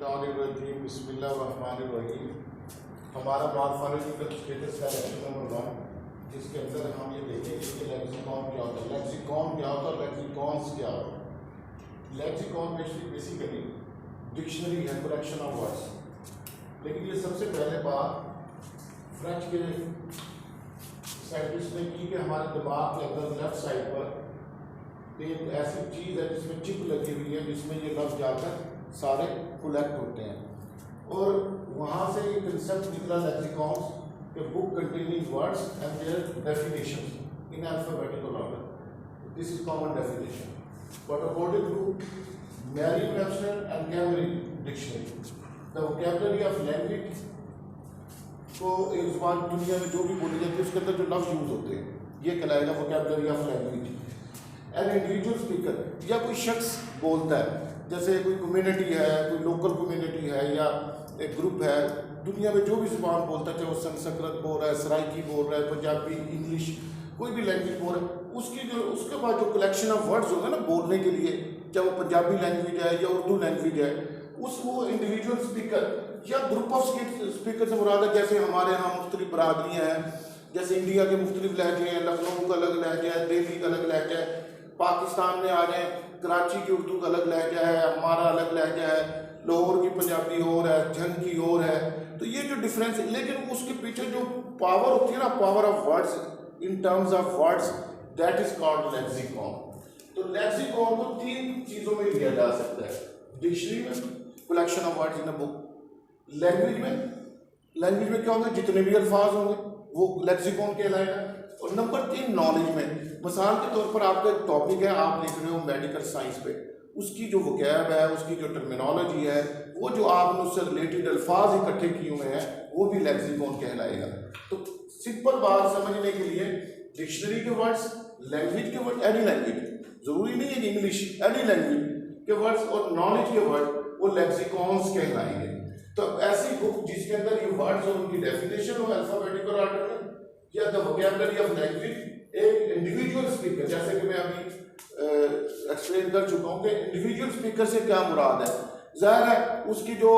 शैतानिर्रजीम बिस्मिल्लाहिर्रहमानिर्रहीम। हमारा morphological status का लेक्चर नंबर 1, जिसके अंदर हम ये देखेंगे कि लेक्सिकॉन क्या होता है, लेक्सिकॉन क्या होता है और लेक्सिकॉन्स क्या होता है। लेक्सिकॉन बेसिकली डिक्शनरी है, कलेक्शन ऑफ वर्ड्स। लेकिन ये सबसे पहले बात फ्रेंच के साइंटिस्ट ने की कि हमारे दिमाग के अंदर लेफ्ट साइड पर एक ऐसी चीज़ है जिसमें चिप लगी हुई है, जिसमें ये लफ्ज़ जाकर सारे कलेक्ट होते हैं और वहाँ से ये कंसेप्ट निकला लेक्सिकॉन्स के book containing words and their definitions in alphabetical order. This is common definition, but according to Merriam Webster and Cambridge dictionary, the vocabulary of language को एक ज़ुबान दुनिया में जो भी बोली जाती है उसके अंदर जो लफ्ज़ यूज़ होते हैं ये कहलाएगा vocabulary of language. An individual speaker या कोई शख्स बोलता है, जैसे कोई कम्युनिटी है, कोई लोकल कम्युनिटी है या एक ग्रुप है, दुनिया में जो भी ज़ुबान बोलता है, चाहे वो संस्कृत बोल रहा है, सराइकी बोल रहा है, पंजाबी, इंग्लिश, कोई भी लैंग्वेज बोल रहा है, उसके बाद जो कलेक्शन ऑफ वर्ड्स होगा ना बोलने के लिए, चाहे वो पंजाबी लैंग्वेज है या उर्दू लैंग्वेज है, वो इंडिविजुअल स्पीकर या ग्रुप ऑफ स्पीकर से मुराद है। जैसे हमारे यहाँ मुख्तलिफ बरादरियाँ हैं, जैसे इंडिया के मुख्तलिफ लहजे हैं, लखनऊ का अलग लहजा है, दिल्ली का अलग लहजा है, पाकिस्तान में आ जाए कराची की उर्दू का अलग लहजा है, हमारा अलग लहजा है, लाहौर की पंजाबी और है, झंग की और है। तो ये जो डिफरेंस है, लेकिन उसके पीछे जो पावर होती है ना, power of words in terms of words, that is called lexicon. तो लेक्सिकॉन को 3 चीज़ों में लिया जा सकता है, डिक्शनरी में collection of words in a book, language में क्या होंगे, जितने भी अल्फाज होंगे वो लेक्सिकॉन कहलाएगा, और नंबर 3 नॉलेज में। मिसाल के तौर पर आपका एक टॉपिक है, आप लिख रहे हो मेडिकल साइंस पे, उसकी जो वोकैब है, उसकी जो टर्मिनोलॉजी है, वो जो आपने उससे रिलेटेड अल्फाज इकट्ठे किए हुए हैं, वो भी लेक्सिकॉन कहलाएगा। तो सिंपल बात समझने के लिए डिक्शनरी के वर्ड्स, लैंग्वेज के वर्ड, एनी लैंग्वेज, ज़रूरी नहीं है कि इंग्लिश, एनी लैंग्वेज के वर्ड्स और नॉलेज के वर्ड वो लेक्सिकॉन्स कहलाएंगे। तो ऐसी बुक जिसके अंदर ये वर्ड्स और उनकी डेफिनेशन हो अल्फाबेटिकल ऑर्डर में, या द वोकैबुलरी ऑफ लैंग्वेज, एक इंडिविजुअल स्पीकर, जैसे कि मैं अभी एक्सप्लेन कर चुका हूँ कि इंडिविजुअल स्पीकर से क्या मुराद है। ज़ाहिर है उसकी जो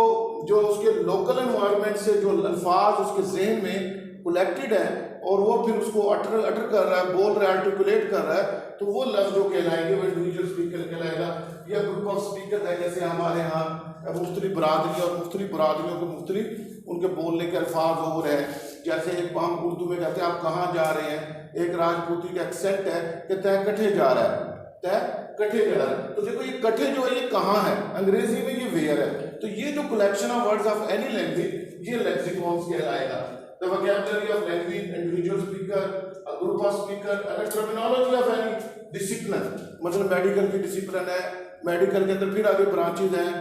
उसके लोकल एनवायरनमेंट से जो अल्फाज उसके जहन में कलेक्टेड है और वो फिर उसको अटर कर रहा है, बोल रहा है, आर्टिकुलेट कर रहा है, तो वो लफ्ज़ जो कहलाएंगे वो इंडिविजुअल स्पीकर कहलाएगा। या ग्रुप ऑफ स्पीकर है, जैसे हमारे यहाँ मुख्तलिफ बरादरी और मुख्तलिफ बरादरियों के मुख्तलिफ उनके बोलने के अल्फाज हो रहे हैं। जैसे एक हम उर्दू में कहते हैं आप कहाँ जा रहे हैं, एक राजपूती का एक्सेंट है कि तय कठे जा रहा है, तय कठे जा रहा है। तो देखो ये कठे जो है ये कहाँ है, अंग्रेजी में ये वेयर है। तो ये जो collection of words of any language, ये लेक्सिकॉन्स कहलाएगा। The vocabulary of language, individual speaker, a group of speaker, and terminology of any discipline, मतलब मेडिकल की डिसिप्लिन है, मेडिकल के अंदर फिर आगे ब्रांचेज हैं,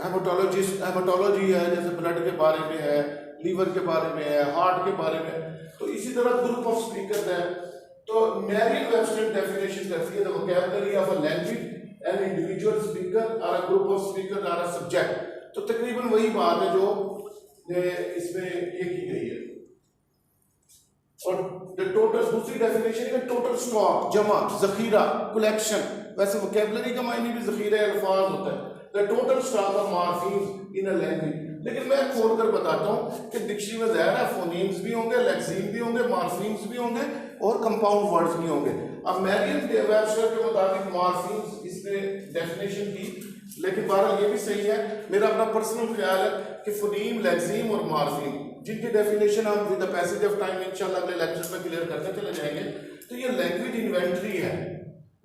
हेमाटोलॉजी है, जैसे ब्लड के बारे में है, लीवर के बारे में है, हार्ट के बारे में। तो इसी तरह ग्रुप ऑफ स्पीकर है। तो मैरियम-वेबस्टर डेफिनेशन करती है the vocabulary of a language and individual speaker और अ ग्रुप ऑफ स्पीकर और अ सब्जेक्ट। तो तकरीबन वही बात है जो इसमें ये की गई है। और टोटल दूसरी डेफिनेशन है टोटल स्टॉक, जमा, जखीरा, कलेक्शन। वैसे वोकैबुलरी का मायने भी जखीरा अल्फाज होता है, the total stock of morphemes in a language. लेकिन मैं खोलकर बताता हूँ कि डिक्शनरी में ज़ाहिर है फोनीम्स भी होंगे, लेक्सीम भी होंगे, मॉर्फीम्स भी होंगे और कंपाउंड वर्ड्स भी होंगे। अब मैरियम-वेबस्टर के मुताबिक मॉर्फीम्स इसने डेफिनेशन की, लेकिन बहरहाल ये भी सही है, मेरा अपना पर्सनल ख्याल है कि फोनीम, लेक्सीम और मॉर्फीम, जिनकी डेफिनेशन हम with the passage of time इंशाल्लाह अगले लेक्चर में क्लियर करते चले जाएंगे। तो ये लैंग्वेज इन्वेंटरी है,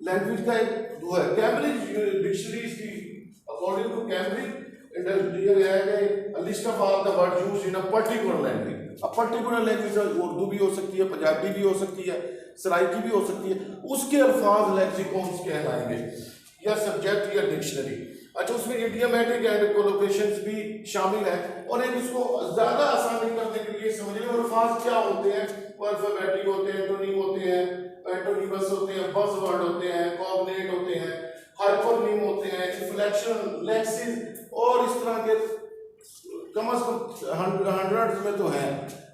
लैंग्वेज का एक वो है। कैम्ब्रिज डिक्शनरी की अकॉर्डिंग टू कैम्ब्रिज दिया गया है कि list of all the word used in a particular language. अब पर्टिकुलर लैंग्वेज उर्दू भी हो सकती है, पंजाबी भी हो सकती है, सराइकी भी हो सकती है, उसके अल्फाज लेक्सिकॉन्स कहलाएंगे, या सब्जेक्ट या डिक्शनरी। अच्छा, उसमें इडियोमैटिक एंड कोलोकेशंस भी शामिल है। और एक उसको ज़्यादा आसानी करने के लिए समझ लें अल्फाज क्या होते हैं, वो अल्फाबेटिक होते हैं, एंटोनिम होते हैं, एंटोनिमस होते हैं, बज़ वर्ड होते हैं, कॉग्नेट होते हैं, हाइपरनीम होते हैं, इन्फ्लेक्शन, लेक्सिस, और इस तरह के कम अज कम 100 में तो हैं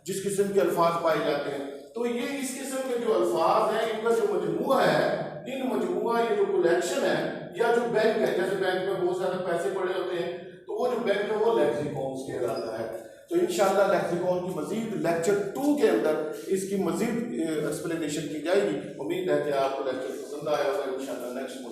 जिस किस्म के अल्फाज पाए जाते हैं। तो ये इस किस्म के जो अल्फाज हैं, इनका जो मजमूआ है, ये जो कलेक्शन है, या जो बैंक है, जैसे बैंक में बहुत सारे पैसे पड़े होते हैं, तो वो जो बैंक है वो लेक्सिकॉन्स कहलाता है। तो इंशाल्लाह लेक्सिकॉन की मजीद लेक्चर 2 के अंदर इसकी मजीद एक्सप्लेनेशन की जाएगी। उम्मीद है कि आपको लेक्चर पसंद आया होगा। इंशाल्लाह नेक्स्ट